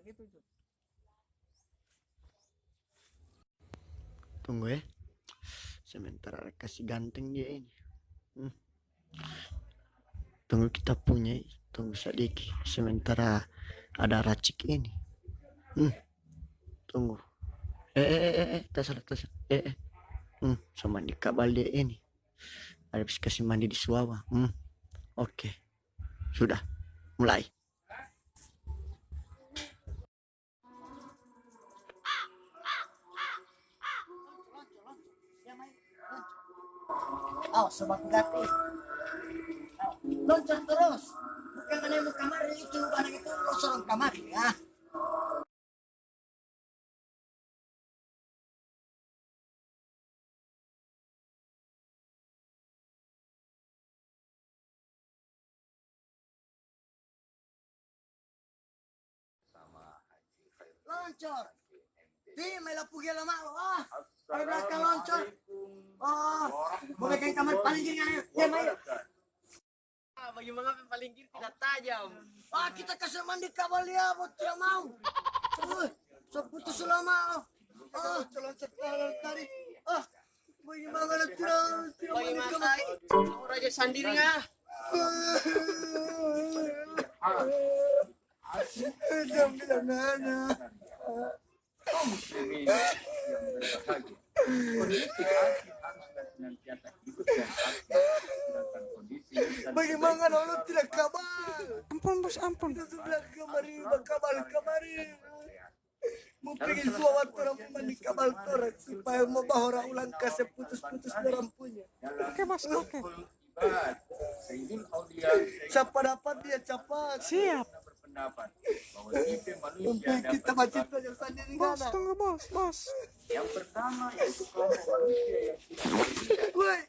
begitu tuh. Tunggu ya. Sementara kasih ganteng dia ini. Tunggu kita punya. Tunggu sedikit. Sementara ada racik ini. Tunggu. Tak salah. Sama mandi kabal dia ini. Habis kasih mandi di suawa. Oke. Sudah. Mulai. Sobat gati. Loncat terus. Bukan ada yang mau kamar itu, anak itu lo sorong kamar ya. Loncor. Di mela pugi lama lo. Dari belakang loncor. Boleh kan kamar paling kiri ya mai. Bagaimana paling kiri tidak tajam? Kita kasih mandi kabel dia, buat tidak mau. So putus selama. Loncat tadi. Bagaimana tidak mandi kabel? Raja sendiri ya. Jangan bilang nana. Bagaimana lo tidak kabar? Ampun bos, ampun. Kita sudah kamari. Mau pergi suawat orang mandi kabal torak supaya mau bawa orang ulang kasih putus-putus orang punya. Oke bos, oke. Siapa dapat dia cepat. Siap. Kita macet aja sendiri Bos, kan. tunggu bos. Yang pertama yaitu kelompok manusia yang tidak. Woi,